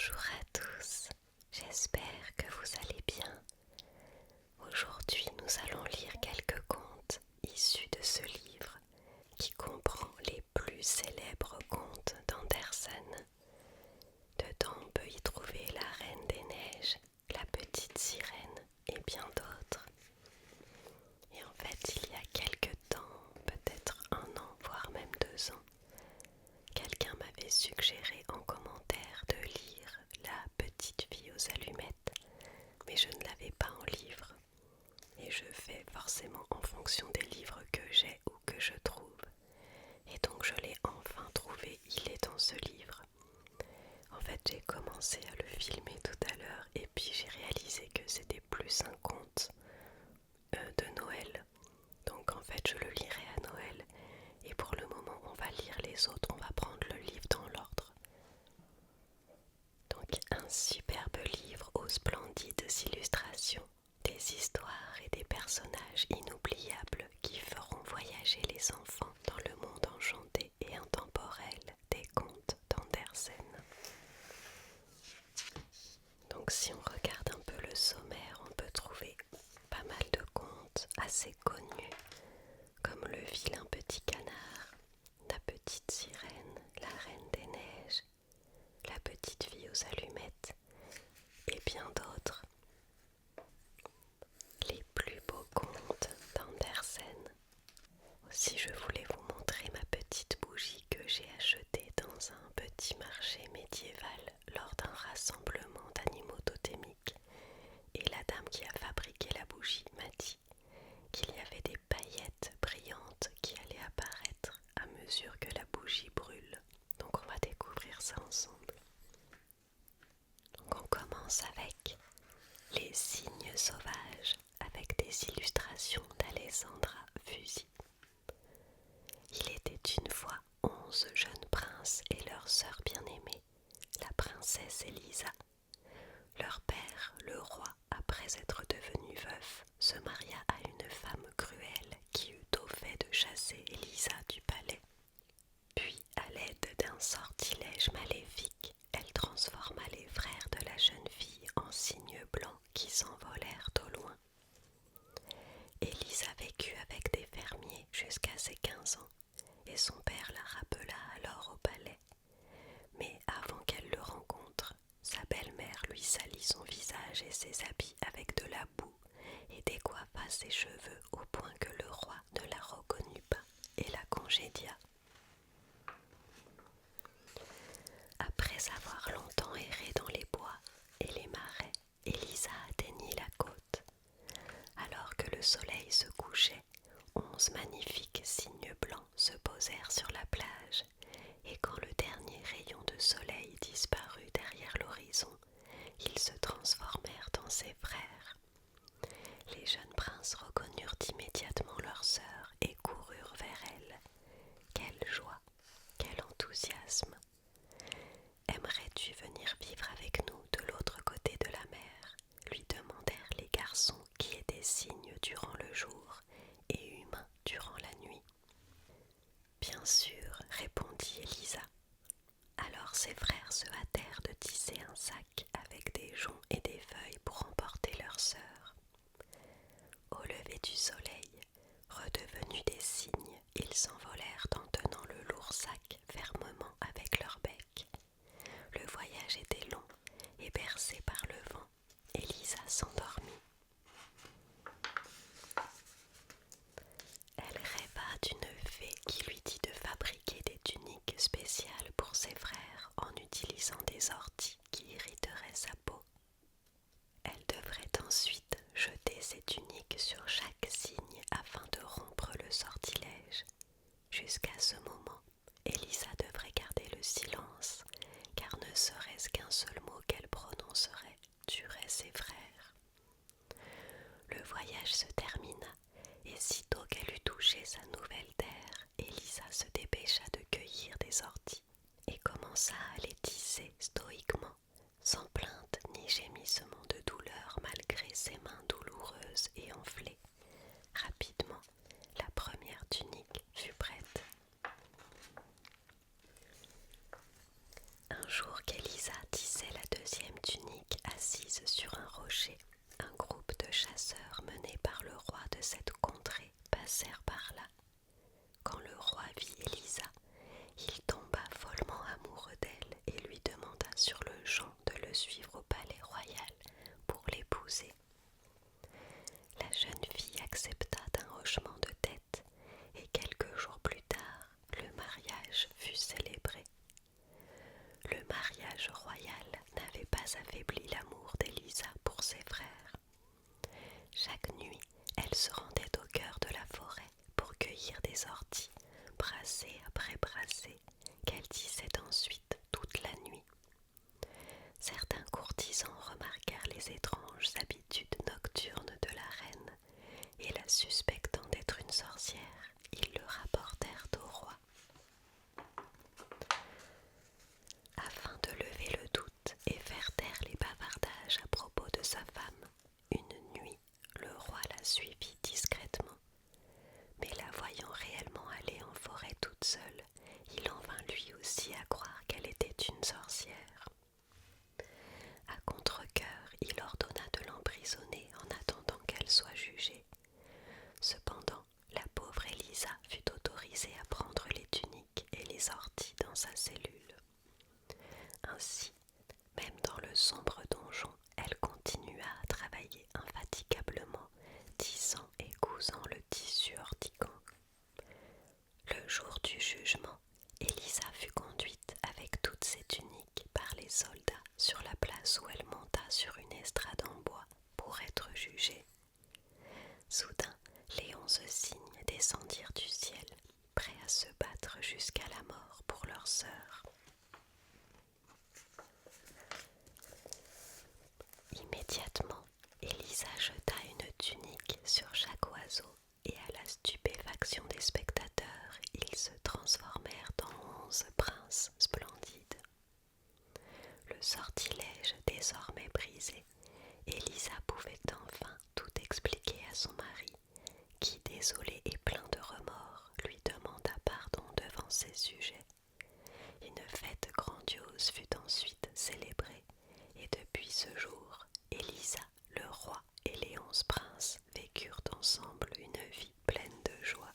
Bonjour à tous, j'espère que vous allez bien. Aujourd'hui, nous allons lire quelques contes issus de ce livre qui comprend les plus célèbres contes d'Andersen. Dedans, on peut y trouver La Reine des Neiges, La Petite Sirène et bien d'autres. Et en fait, il y a quelques temps, peut-être 1 an, voire même 2 ans, quelqu'un m'avait suggéré en commentaire de lire La Petite Fille aux Allumettes, mais je ne l'avais pas en livre. Et je fais forcément en fonction des livres que j'ai ou que je trouve. Et donc je l'ai enfin trouvé, il est dans ce livre. En fait, j'ai commencé à le filmer tout à l'heure et puis j'ai réalisé que c'était plus un conte de Noël. Donc en fait, je le lirai à Noël. Et pour le moment, on va lire les autres, on va prendre le livre dans l'ordre. Donc un superbe livre aux splendides illustrations, des histoires et des personnages inoubliables qui feront voyager les enfants dans le monde enchanté et intemporel des contes d'Andersen. Donc si on regarde un peu le sommaire, on peut trouver pas mal de contes assez connus, comme Le Vilain Petit Canard, La Petite Sirène, La Reine des Neiges, La Petite Fille aux Allumettes et bien d'autres. Les plus beaux contes d'Andersen. Aussi, je voulais vous montrer ma petite bougie que j'ai achetée dans un petit marché médiéval lors d'un rassemblement d'animaux totémiques. Et la dame qui a fabriqué la bougie m'a dit qu'il y avait des paillettes brillantes qui allaient apparaître à mesure que la bougie brûle. Donc on va découvrir ça ensemble. Donc on commence avec Les Cygnes Sauvages avec des illustrations d'Alessandra Fusi. Il était une fois 11 jeunes princes et leur sœur bien-aimée, la princesse Elisa. Leur père, le roi, après être devenu veuf, se maria à une femme cruelle qui eut au fait de chasser Elisa du palais. Puis, à l'aide d'un sortilège maléfique, elle transforma les frères de la jeune fille en cygnes blancs qui s'envolèrent au loin. Elisa vécut avec des fermiers jusqu'à ses 15 ans, et son père la rappela alors au palais. Mais avant qu'elle le rencontre, sa belle-mère lui salit son visage et ses habits avec de la boue et décoiffa ses cheveux au point que le roi ne la reconnut pas et la congédia. Après avoir longtemps erré dans les bois et les marais, Elisa atteignit la côte. Alors que le soleil se couchait, 11 magnifiques cygnes blancs se posèrent sur la plage, et quand le dernier rayon de soleil disparut derrière l'horizon, ils se transformèrent en ses frères. Les jeunes princes reconnurent immédiatement leur sœur et coururent vers elle. Quelle joie, quel enthousiasme! Aimerais-tu venir vivre avec nous de l'autre côté de la mer? Lui demandèrent les garçons qui étaient cygnes durant le jour et humains durant la nuit. Bien sûr, répondit Elisa. Alors ses frères se hâtèrent de tisser un sac avec des joncs et des feuilles pour emporter leur sœur. Au lever du soleil, redevenus des cygnes, ils s'envolèrent en tenant le lourd sac fermement avec leur bec. Le voyage était long et bercé par le vent, Elisa s'endormit. Elle rêva d'une fée qui lui dit de fabriquer des tuniques spéciales pour ses frères en utilisant des orties qui irriteraient sa peau. Elle devrait ensuite jeter ces tuniques sur chaque cygne afin de rompre le sortilège. Jusqu'à ce moment, Elisa devrait garder le silence, car ne serait-ce qu'un seul mot qu'elle prononcerait tuerait ses frères. Le voyage se termina, et sitôt qu'elle eut touché sa nouvelle terre, Elisa se dépêcha de cueillir des orties et commença à les tisser stoïquement, sans plainte ni gémissement de douleur malgré ses mains douloureuses et enflées. Rapidement, la première tunique fut prête. Un jour qu'Elisa tissait la le suivre au palais royal pour l'épouser. La jeune fille accepta d'un hochement de tête et quelques jours plus tard, le mariage fut célébré. Le mariage royal n'avait pas affaibli l'amour d'Élisa pour ses frères. Chaque nuit, elle se rendait au cœur de la forêt pour cueillir des orties, brassée après brassée, qu'elle tissait ensuite toute la nuit. Certains courtisans remarquèrent les étranges habitudes nocturnes de la reine et la suspectant d'être une sorcière, ils le rapportèrent au roi. Afin de lever le doute et faire taire les bavardages à propos de sa femme, une nuit, le roi la suivit discrètement. Mais la voyant réellement aller en forêt toute seule, il en vint lui aussi à croire qu'elle était une sorcière. À contre-cœur, il ordonna de l'emprisonner en attendant qu'elle soit jugée. Cependant, la pauvre Élisa fut autorisée à prendre les tuniques et les orties dans sa cellule. Ainsi, même dans le sombre donjon, elle continua à travailler infatigablement, tissant et cousant le tissu urticant. Le jour du jugement, Élisa fut conduite avec toutes ses tuniques par les soldats sur la place où elle monta sur une estrade en bois pour être jugée. Soudain, les 11 cygnes descendirent du ciel, prêts à se battre jusqu'à la mort pour leur sœur. Immédiatement, Élisa jeta une tunique sur chaque oiseau et à la stupéfaction des spectateurs, ils se transformèrent en 11 princes splendides. Le sortilège désormais brisé, Élisa pouvait enfin tout expliquer à son mari, qui, désolé et plein de remords, lui demanda pardon devant ses sujets. Une fête grandiose fut ensuite célébrée, et depuis ce jour, Élisa, le roi et les 11 princes vécurent ensemble une vie pleine de joie.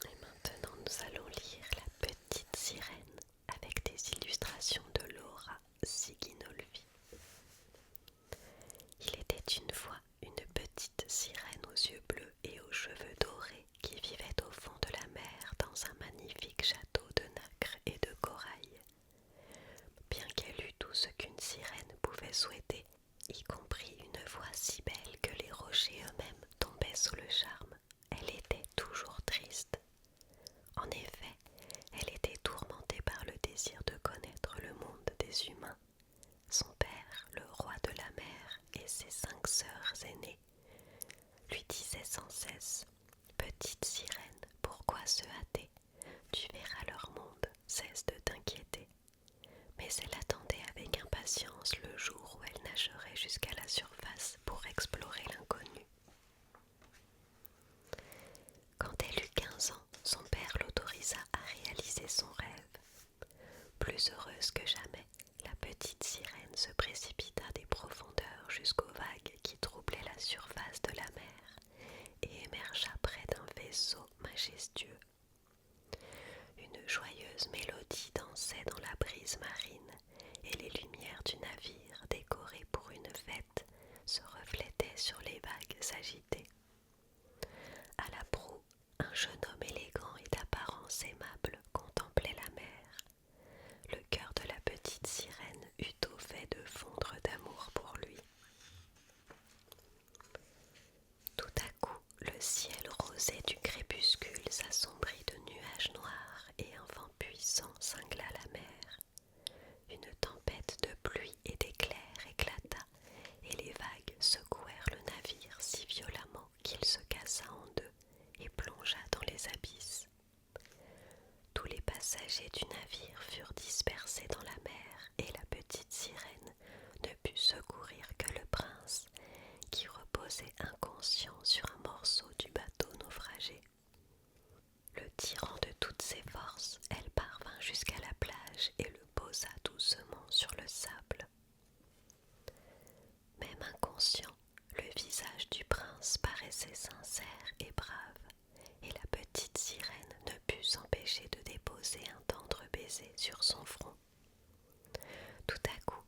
Et maintenant, nous allons lire La Petite Sirène avec des illustrations de Laura Siginolfi. Il était une fois une petite sirène aux yeux bleus et aux cheveux dorés qui vivait au fond de la mer dans un magnifique château de nacre et de corail. Bien qu'elle eût tout ce qu'une sirène pouvait souhaiter, y compris une voix si belle que les rochers eux-mêmes tombaient sous le charme, elle était toujours triste. En effet, elle était tourmentée par le désir de connaître le monde des humains. Son père, le roi de la mer, et ses 5 sœurs aînées lui disaient sans cesse « Petite sirène, pourquoi se hâter? Tu verras leur monde, cesse de t'inquiéter. » Mais elle attendait avec impatience le jour où elle nagerait jusqu'à la surface pour explorer l'inconnu. Quand elle eut 15 ans, son père l'autorisa à réaliser son rêve. Plus heureuse que jamais, la petite sirène se précipita des profondeurs jusqu'aux vagues qui troublaient la surface de la mer et émergea près d'un vaisseau majestueux. Une joyeuse mélodie dansait dans la brise marine et les lumières du navire, décoré pour une fête, se reflétaient sur les vagues agitées. À la proue, un jeune homme élégant et d'apparence aimable contemplait la mer. Le cœur de la petite sirène eut au fait de fondre d'amour pour lui. Tout à coup, le ciel rosé du crépuscule s'assombrit de nuages noirs et un vent puissant cingla la mer. Une tempête de pluie et d'éclairs éclata et les vagues secouèrent le navire si violemment qu'il se cassa en deux et plongea dans les abysses. Tous les passagers du navire furent dispersés dans la mer et la petite sirène ne put secourir que le prince qui reposait inconscient sur un morceau du bateau naufragé. Le tirant de toutes ses forces, elle parvint jusqu'à la plage et le posa doucement sur le sable. Même inconscient, le visage du prince paraissait sincère et brave, et la petite sirène baiser sur son front. Tout à coup,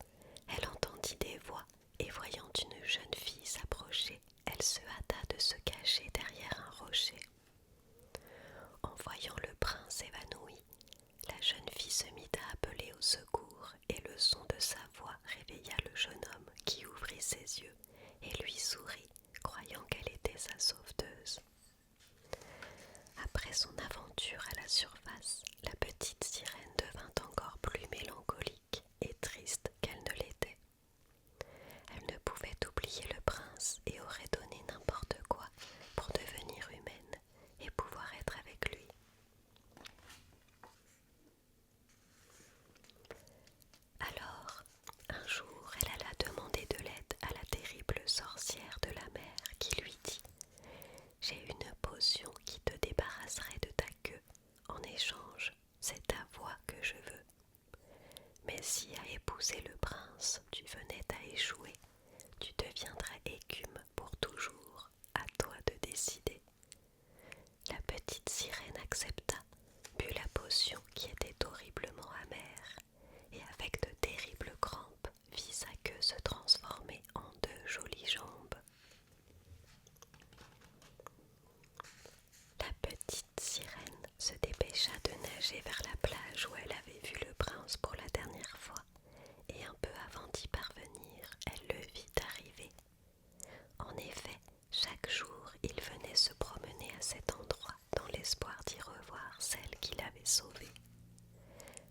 elle entendit des voix et voyant une jeune fille s'approcher, elle se hâta de se cacher derrière un rocher. En voyant le prince évanoui, la jeune fille se mit à appeler au secours et le son de sa voix réveilla le jeune homme qui ouvrit ses yeux et lui sourit, croyant qu'elle était sa sauveteuse. Après son aventure à la surface, la petite sirène devint encore plus mélancolique et triste qu'elle ne l'était. Elle ne pouvait oublier le prince et aurait donné n'importe quoi pour devenir humaine et pouvoir être avec lui. Alors, un jour, elle alla demander de l'aide à la terrible sorcière de la mer qui lui dit « J'ai une potion qui te débarrasserait de ta queue. En échange, c'est ta voix que je veux. Mais si à épouser le prince, tu venais à échouer, tu deviendrais écume pour toujours. À toi de décider. » La petite sirène accepta, but la potion qui était horriblement amère, et avec de terribles crampes, vit sa queue se transformer en 2 jolies jambes. La petite sirène se dépêcha de nager vers la plage où elle avait vu le prince pour la dernière fois, et un peu avant d'y parvenir, elle le vit arriver. En effet, chaque jour, il venait se promener à cet endroit dans l'espoir d'y revoir celle qui l'avait sauvé.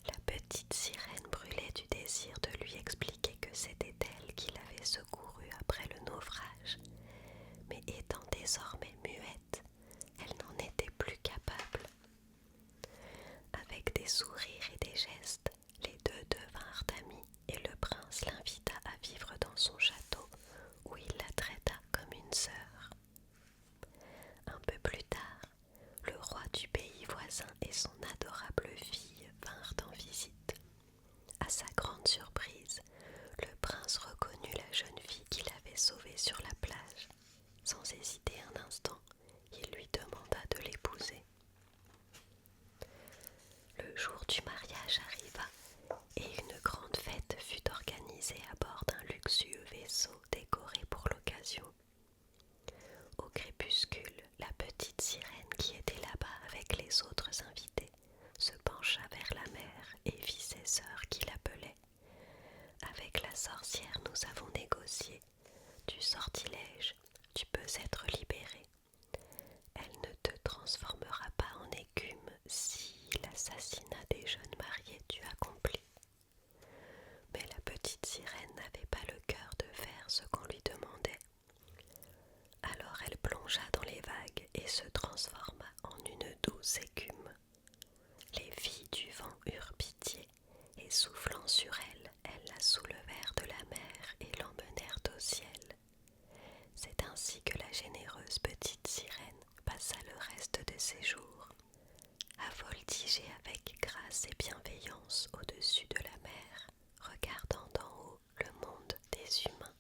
La petite sirène brûlait du désir de lui expliquer que c'était elle qui l'avait secouru après le naufrage, mais étant désormais muette, elle n'en était plus capable. Avec des sourires et des gestes, les deux devinrent amis et le prince l'invita à vivre dans son château où il la traita comme une sœur. Un peu plus tard, le roi du pays voisin et son adorable fille vinrent en visite. À sa grande surprise, le prince reconnut la jeune fille qu'il avait sauvée sur la plage. Sans hésiter un instant, il lui demanda de l'épouser. Le jour du mariage arriva et une grande fête fut organisée à bord d'un luxueux vaisseau décoré pour l'occasion. Au crépuscule, la petite sirène qui était là-bas avec les autres invités se pencha vers la mer et vit ses sœurs qui l'appelaient. Avec la sorcière, nous avons négocié. Du sortilège, tu peux être libéré. Elle ne te transformera pas en écume si l'assassinat des jeunes mariés tu accomplis. Mais la petite sirène n'avait pas le cœur de faire ce qu'on lui demandait. Alors elle plongea dans les vagues et se transforma en une douce écume. Les filles du vent eurent pitié et soufflant sur elle, elles la soulevèrent de la mer et l'emmenèrent au ciel. C'est ainsi que la généreuse petite sirène passa le reste de ses jours, à voltiger avec grâce et bienveillance au-dessus de la mer, regardant d'en haut le monde des humains.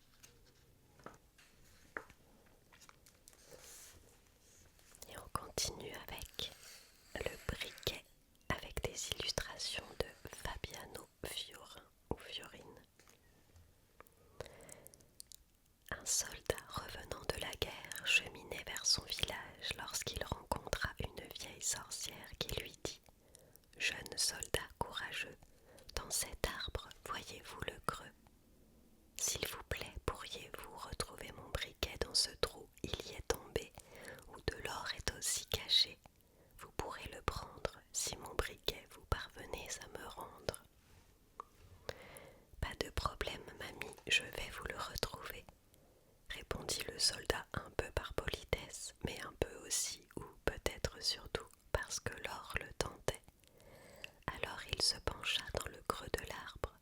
Et on continue avec le briquet avec des illustrations de Fabiano Fiorin ou Fiorine. Un soldat revenant de la guerre cheminait vers son village lorsqu'il rencontra une vieille sorcière qui lui dit « Jeune soldat courageux, dans cet arbre voyez-vous le creux. S'il vous plaît, pourriez-vous retrouver mon briquet dans ce trou, il y est tombé, où de l'or est aussi caché. Vous pourrez le prendre si mon briquet vous parvenez à me rendre. » « Pas de problème, mamie, je vais vous le retrouver, » répondit le soldat un peu par politesse, mais un peu aussi, ou peut-être surtout, parce que l'or le tentait. Alors il se pencha dans le creux de l'arbre.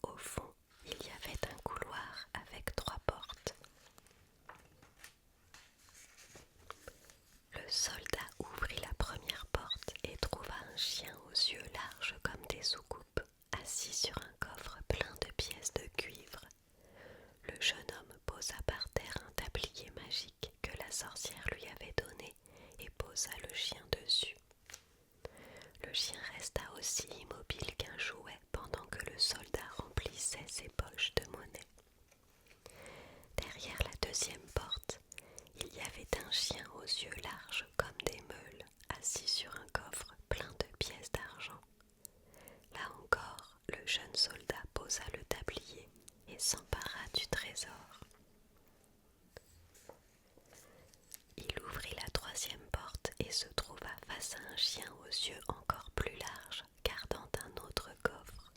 Au fond, il y avait un couloir avec 3 portes. Le soldat ouvrit la première porte et trouva un chien aux yeux larges comme des soucoupes, assis sur un coffre plein de pièces de cuivre. Le jeune homme posa par terre un tablier magique que la sorcière lui avait donné et posa le chien dessus. Le chien resta aussi immobile face à un chien aux yeux encore plus larges, gardant un autre coffre.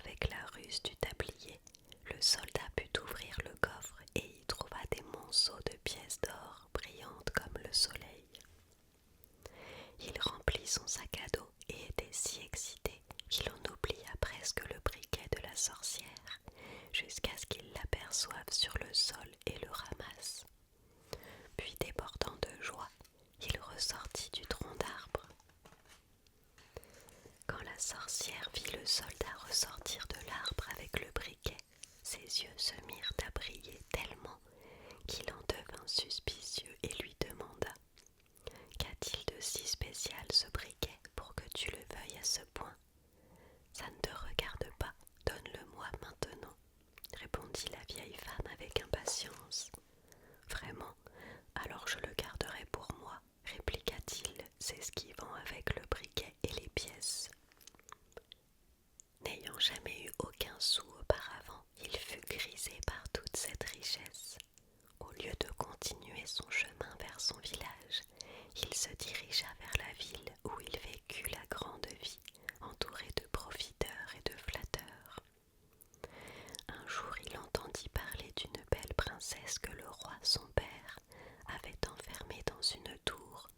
Avec la ruse du tablier, le soldat put ouvrir le coffre et y trouva des monceaux de pièces d'or brillantes comme le soleil. Il remplit son sac à dos et était si excité qu'il en oublia presque le briquet de la sorcière, jusqu'à ce qu'il l'aperçoive sur le sol et le ramasse. Puis, débordant de joie, il ressortit du tronc d'arbre. Quand la sorcière vit le soldat ressortir de l'arbre avec le briquet, ses yeux se mirent à briller tellement qu'il en devint suspicieux et lui demanda: qu'a-t-il de si spécial ce briquet pour que tu le veuilles à ce point? Ça ne te regarde pas, donne-le-moi maintenant, répondit la vieille femme avec impatience. Vraiment, alors je le garderai pour moi, répliqua-t-il, s'esquivant avec le briquet et les pièces. N'ayant jamais eu aucun sou auparavant, il fut grisé par toute cette richesse. Au lieu de continuer son chemin vers son village, il se dirigea vers la ville où il vécut la grande vie, entouré de profiteurs et de flatteurs. Un jour, il entendit parler d'une belle princesse que le roi, son père, avait enfermée dans une tour,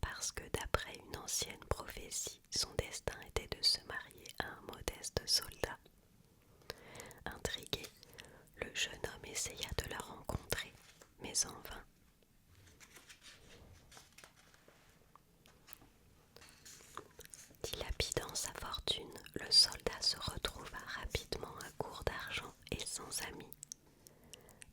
parce que d'après une ancienne prophétie, son destin était de se marier à un modeste soldat. Intrigué, le jeune homme essaya de la rencontrer, mais en vain. Dilapidant sa fortune, le soldat se retrouva rapidement à court d'argent et sans amis.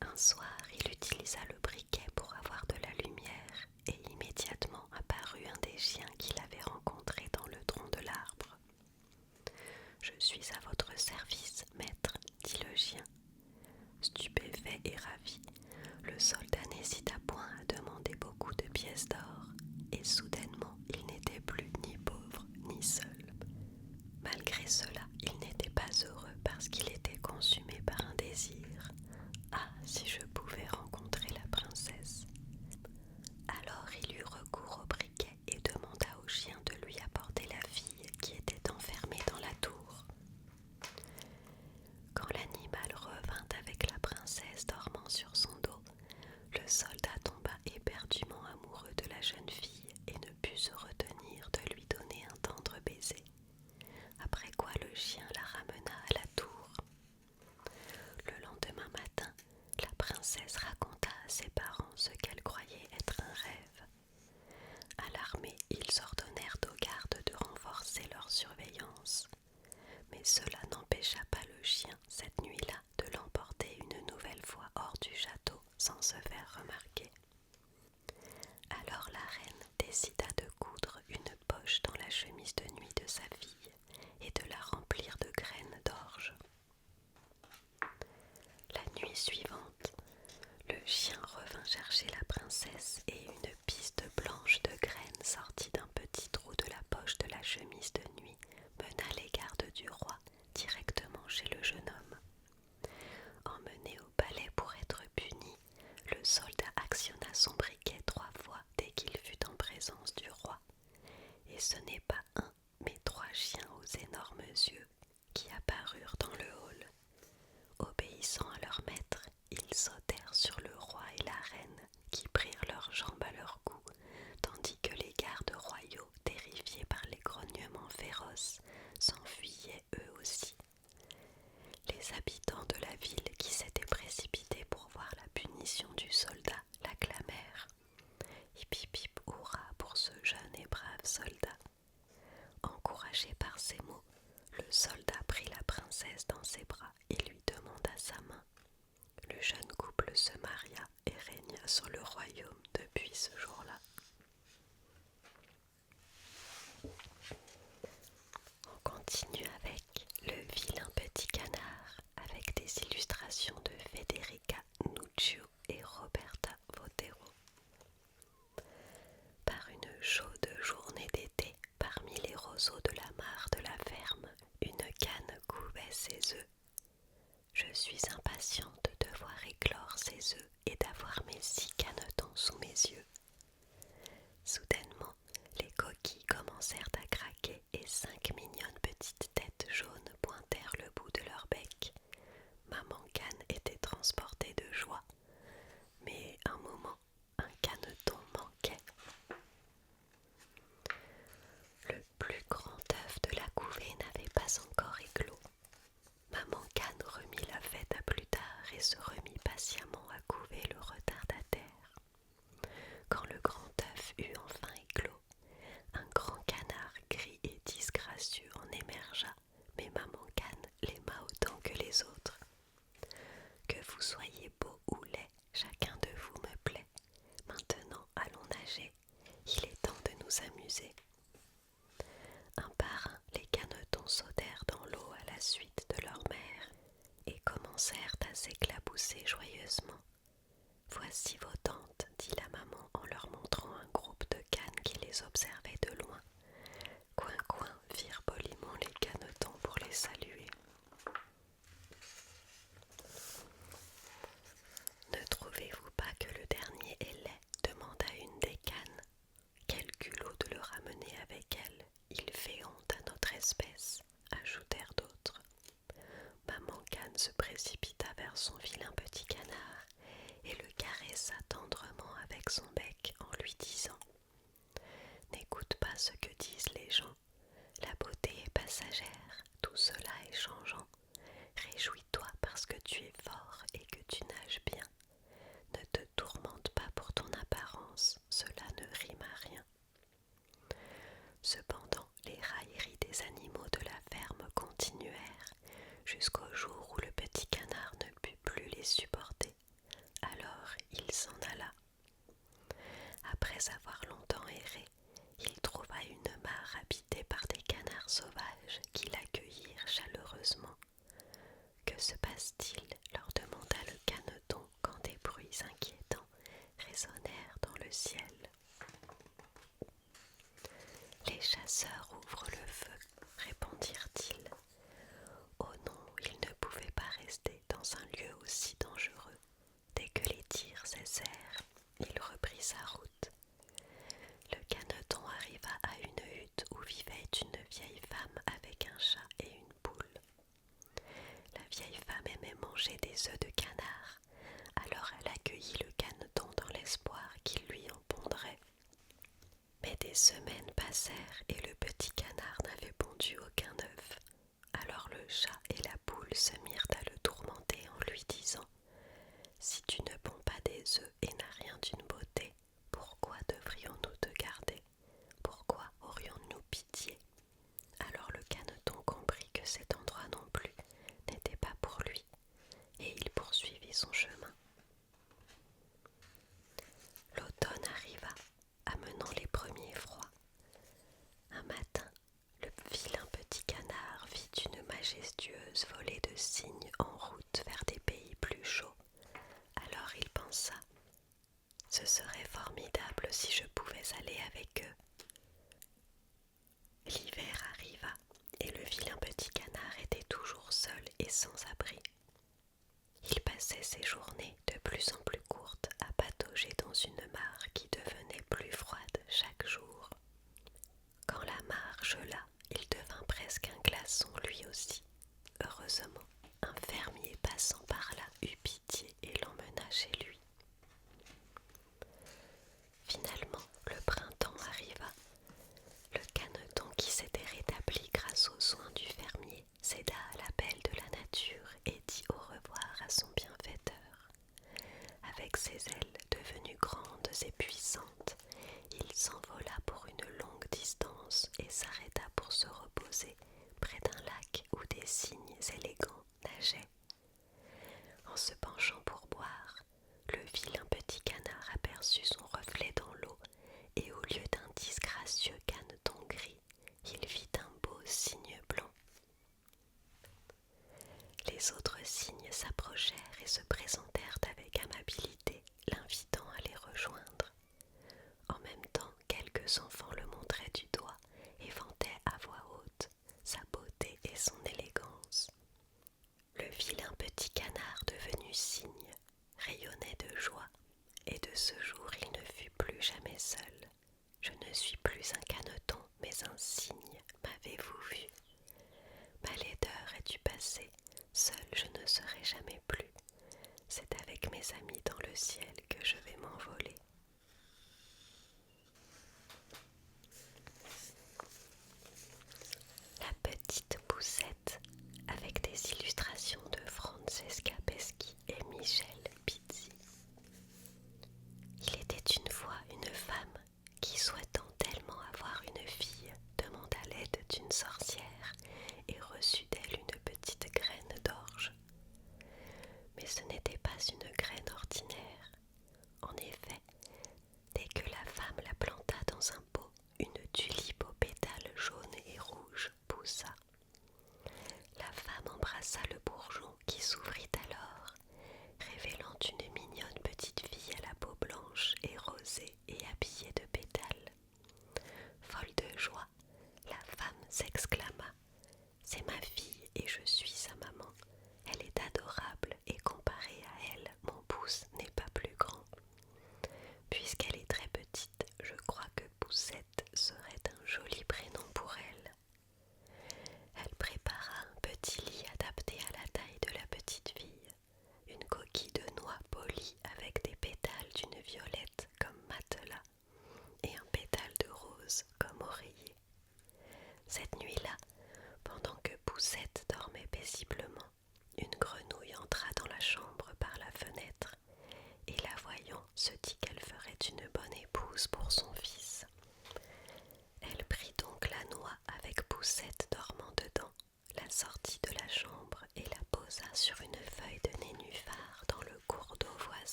Un soir, il utilisa le briquet pour avoir de la lumière et immédiatement apparut un des chiens qu'il avait rencontré dans le tronc de l'arbre. « Je suis à votre service, maître, dit le chien. Stupéfait et ravi, le soldat n'hésita point à demander beaucoup de pièces d'or, et soudainement il n'était plus ni pauvre ni seul. Malgré cela, il n'était pas heureux parce qu'il était consumé par un désir. Ah, si je pouvais rencontrer la princesse! Alors il eut recours au briquet et demanda au chien de lui apporter la fille qui était enfermée dans la tour. Quand l'animal revint avec la princesse dormant sur son dos, le soldat tomba éperdument amoureux de la jeune fille et ne put se retenir de lui donner un tendre baiser. Après quoi le chien la ramena à la tour. Le lendemain matin, la princesse raconta à ses parents ce qu'elle croyait être un rêve. Alarmés, ils ordonnèrent aux gardes de renforcer leur surveillance. Mais cela n'empêcha pas le chien, cette nuit-là, de l'emporter une nouvelle fois hors du château sans se faire remarquer. Alors la reine décida de coudre une poche dans la chemise de nuit de sa fille et de la remplir de graines d'orge. La nuit suivante, le chien revint chercher la princesse et une piste blanche de graines sortie d'un petit trou de la poche de la chemise de nuit mena les gardes du roi directement chez le jeune homme. Emmené au palais pour être puni, le soldat actionna son briquet 3 fois dès qu'il fut en présence du roi. Et ce n'est pas un, mais 3 chiens aux énormes yeux qui apparurent dans le hall. Obéissant à leur maître, ils sautèrent sur le roi et la reine qui prirent leurs jambes à leur cou, tandis que les gardes royaux, terrifiés par les grognements féroces, s'enfuyaient eux aussi. Les habitants de la ville qui s'étaient précipités pour voir la punition du soldat l'acclamèrent. Hip hip hip hurrah pour ce jeune et brave soldat. Encouragé par ces mots, le soldat prit la princesse dans ses bras et lui demanda sa main. Le jeune couple se maria et régna sur le royaume depuis ce jour-là. On continue avec Le vilain petit canard, avec des illustrations de Federica Nuccio et Roberta Votero. Par une chaude journée d'été, parmi les roseaux de la mare de la ferme, une cane couvait ses œufs. Je suis impatiente de voir éclore ses œufs et d'avoir mes 6 canetons sous mes yeux. ce que disent les gens. La beauté est passagère, tout cela est changeant. Réjouis-toi parce que tu es fort et que tu nages bien. Ne te tourmente pas pour ton apparence, cela ne rime à rien. Cependant, les railleries des animaux de la ferme continuèrent jusqu'au jour où le petit canard ne put plus les supporter. Alors il s'en alla. Après avoir longtemps erré, il trouva une mare habitée par des canards sauvages qui l'accueillirent chaleureusement. Que se passe-t-il leur demanda le caneton quand des bruits inquiétants résonnèrent dans le ciel. Les chasseurs ouvrent le feu, répondirent-ils. Oh non, ils ne pouvaient pas rester dans un lieu aussi dangereux. Dès que les tirs cessèrent, il reprit sa route. Le caneton arriva à une hutte où vivait une vieille femme avec un chat et une poule. La vieille femme aimait manger des œufs de canard, alors elle accueillit le caneton dans l'espoir qu'il lui en pondrait. Mais des semaines passèrent et le petit canard n'avait pondu aucun œuf. Alors le chat et la poule se mirent à le tourmenter en lui disant « Si tu ne ponds pas des œufs et n'as rien d'une beauté, pourquoi devrions-nous te garder? Pourquoi aurions-nous pitié ?» Alors le caneton comprit que cet endroit non plus n'était pas pour lui, et il poursuivit son chemin. L'automne arriva, amenant les premiers froids. Un matin, le vilain petit canard vit une majestueuse volée de cygnes en route vers des pays plus chauds. Alors il pensa « Ce serait formidable si je pouvais aller avec eux. » L'hiver arriva et le vilain petit canard était toujours seul et sans abri. Il passait ses journées de plus en plus courtes à patauger dans une mare qui devenait plus froide chaque jour. Quand la mare gela, il devint presque un glaçon lui aussi. Heureusement, un fermier passant par là eut pitié et l'emmena chez lui. Finalement, le printemps arriva. Le caneton qui s'était rétabli grâce aux soins du fermier céda à l'appel de la nature et dit au revoir à son bienfaiteur. Avec ses ailes devenues grandes et puissantes, il s'envola pour une longue distance et s'arrêta pour se reposer près d'un lac où des cygnes élégants nageaient. En se penchant pour boire, le vilain petit canard aperçut son reflet dans l'eau et au lieu d'un disgracieux caneton gris, il vit un beau cygne blanc. Les autres cygnes s'approchèrent et se présentèrent avec amabilité, l'invitant à les rejoindre. En même temps, quelques enfants le montraient du doigt et vantaient à voix haute sa beauté et son élégance.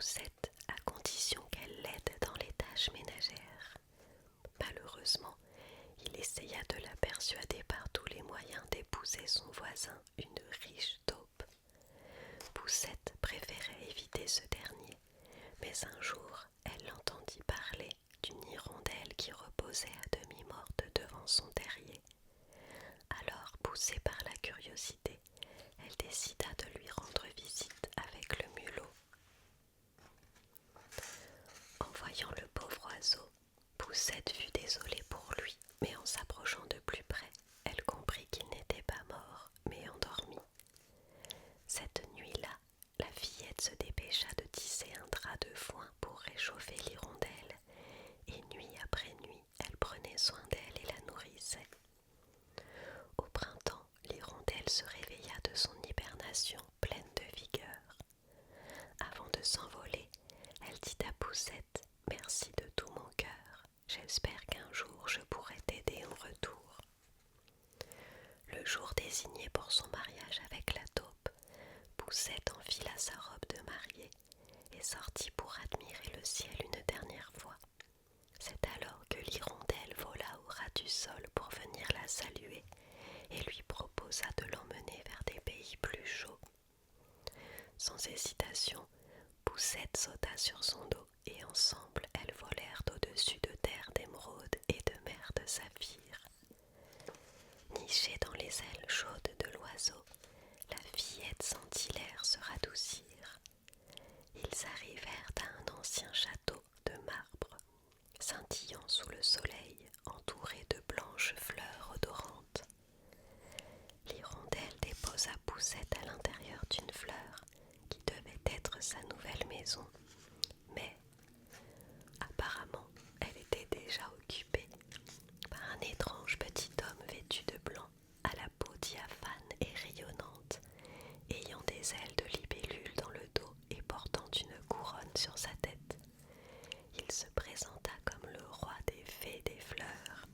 Poussette à condition qu'elle l'aide dans les tâches ménagères. Malheureusement, il essaya de la persuader par tous les moyens d'épouser son voisin, une riche taupe. Poussette préférait éviter ce dernier, mais un jour, elle l'entendit parler d'une hirondelle qui reposait à demi morte devant son terrier. Alors, poussée par la curiosité, elle décida de lui rendre visite avec le mulot. En voyant le pauvre oiseau, Poussette fut désolée pour lui, mais en s'approchant de plus près, elle comprit qu'il n'était pas mort, mais endormi. Cette nuit-là, la fillette se dépêcha de tisser un drap de foin pour réchauffer l'hirondelle, et nuit après nuit, elle prenait soin d'elle et la nourrissait. Au printemps, l'hirondelle se réveilla de son hibernation pleine de vigueur. Avant de s'envoler, elle dit à Poussette « Merci de tout mon cœur, j'espère qu'un jour je pourrai t'aider en retour. » Le jour désigné pour son mariage avec la taupe, Poussette enfila sa robe de mariée et sortit pour admirer le ciel une dernière fois. C'est alors que l'hirondelle vola au ras du sol pour venir la saluer et lui proposa de l'emmener vers des pays plus chauds. Sans hésitation, Poussette sauta sur son dos et ensemble elles volèrent au-dessus de terres d'émeraude et de mer de saphir. Nichée dans les ailes chaudes de l'oiseau, la fillette sentit l'air se radoucir. Ils arrivèrent à un ancien château de marbre, scintillant sous le soleil, entouré de blanches fleurs odorantes. L'hirondelle déposa Poussette à l'intérieur d'une fleur qui devait être sa nouvelle maison, mais apparemment elle était déjà occupée par un étrange petit homme vêtu de blanc, à la peau diaphane et rayonnante, ayant des ailes de libellule dans le dos et portant une couronne sur sa tête. Il se présenta comme le roi des fées des fleurs.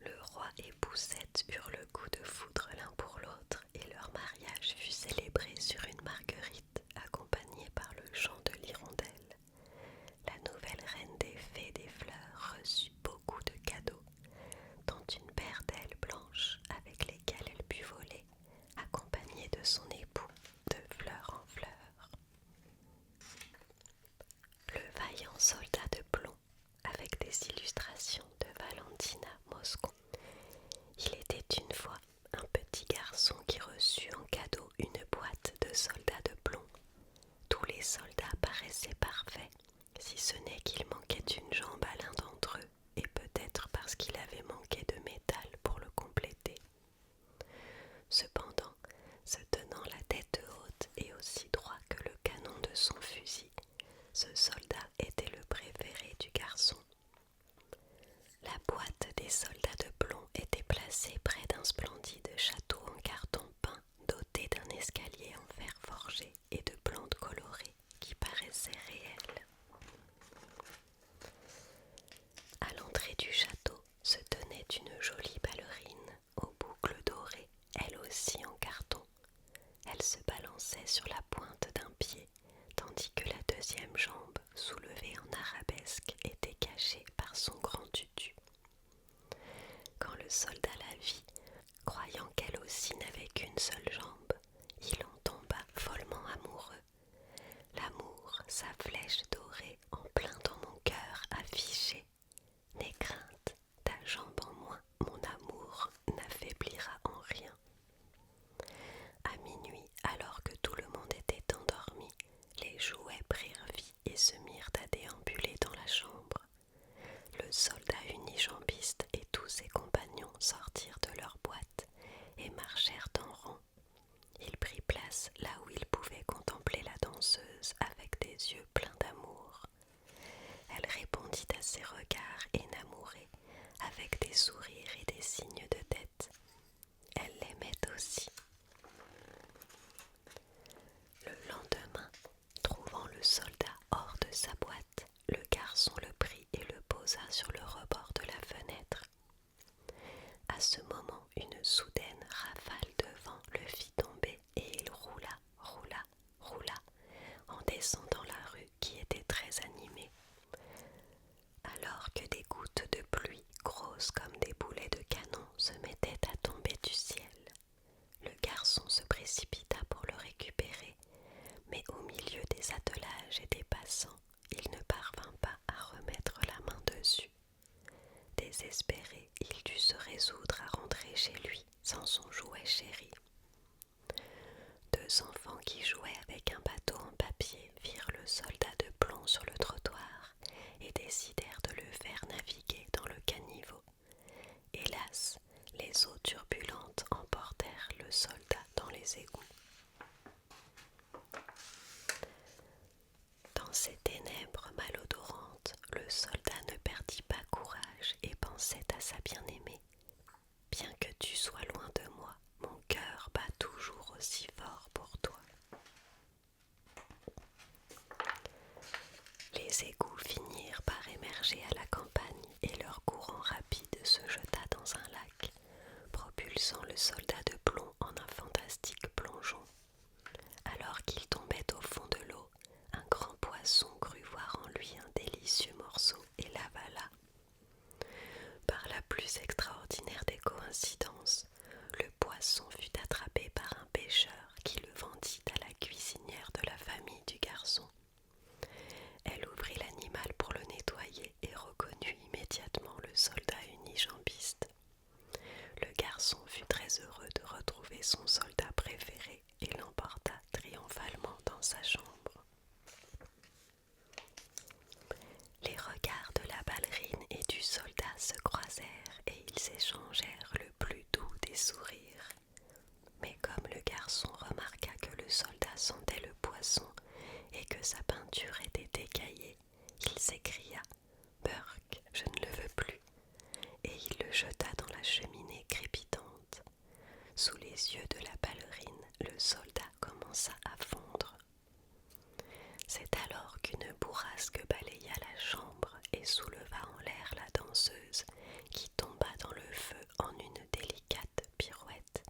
Le roi et Poussette eurent le coup de foudre l'un pour l'autre et leur mariage fut célébré sur une marguerite accompagnée par le chant de l'hirondelle. La nouvelle reine des fées des fleurs reçut beaucoup de cadeaux, dont une paire d'ailes blanches avec lesquelles elle put voler, accompagnée de son époux de fleur en fleur. Le vaillant soldat de plomb, avec des illustrations de Valentina Moscon. Il était une fois un petit garçon qui reçut en cadeau une boîte de soldats de plomb. Tous les soldats paraissaient parfaits, si ce n'est qu'il manquait une jambe à l'un d'entre eux, et peut-être parce qu'il avait manqué de métal pour le compléter. Cependant, se tenant la tête haute et aussi droit que le canon de son fusil, ce soldat était le préféré du garçon. La boîte des soldats de plomb était placée près d'un splendide château en carton peint doté d'un escalier en fer forgé et de plantes colorées qui paraissaient réelles. À l'entrée du château se tenait une jolie ballerine aux boucles dorées, elle aussi en carton. Elle se balançait sur la pointe d'un pied, tandis que la deuxième jambe, soulevée en arabesque, était cachée par son grand tutu. Quand le soldat la vit, croyant qu'elle aussi n'avait qu'une seule jambe, il en tomba follement amoureux. L'amour, sa flèche dorée, en plein dans mon cœur affiché. N'aie crainte, ta jambe en moins, mon amour n'affaiblira en rien. À minuit, alors que tout le monde était endormi, les jouets prirent vie et se mirent à déambuler dans la chambre. Le soldat unijambiste et tous ses compagnons sortirent les égouts. Dans ces ténèbres malodorantes, le soldat ne perdit pas courage et pensait à sa bien-aimée. Bien que tu sois loin de moi, mon cœur bat toujours aussi fort pour toi. Les égouts finirent par émerger à la campagne et leur courant rapide se jeta dans un lac, propulsant le soldat de plomb en un fantastique plongeon. Alors qu'il tombait au fond de l'eau, un grand poisson crut voir en lui un délicieux morceau et l'avala. Par la plus extraordinaire des coïncidences, le poisson fut attrapé par un pêcheur qui le vendit à la cuisinière de la famille du garçon. Elle ouvrit l'animal pour le nettoyer et reconnut immédiatement le soldat unijambiste. Le garçon fut très heureux de retrouver son soldat préféré et l'emporta triomphalement dans sa chambre. Les regards de la ballerine et du soldat se croisèrent et ils échangèrent le plus doux des sourires. Mais comme le garçon remarqua que le soldat sentait le poisson et que sa peinture était écaillée, il s'écria « Burke, je ne le veux plus !» et il le jeta dans la cheminée crépitante. Sous les yeux de la ballerine, le soldat commença à fondre. C'est alors qu'une bourrasque balaya la chambre et souleva en l'air la danseuse, qui tomba dans le feu en une délicate pirouette.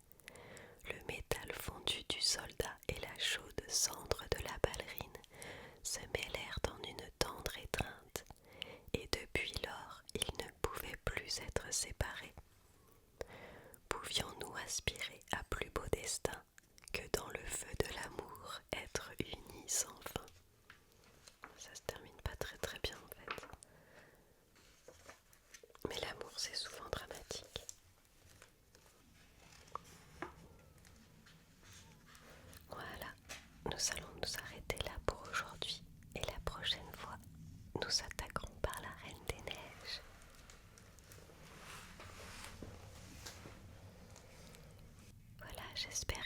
Le métal fondu du soldat et la chaude cendre de la ballerine se mêlèrent en une tendre étreinte, et depuis lors ils ne pouvaient plus être séparés. Pouvions-nous aspirer à plus beau destin que dans le feu de l'amour être unis sans fin? Ça se termine pas très très bien en fait. Mais l'amour c'est souvent dramatique. Voilà, nous allons nous arrêter là pour aujourd'hui et la prochaine fois, nous attaquerons par la Reine des Neiges. Voilà, j'espère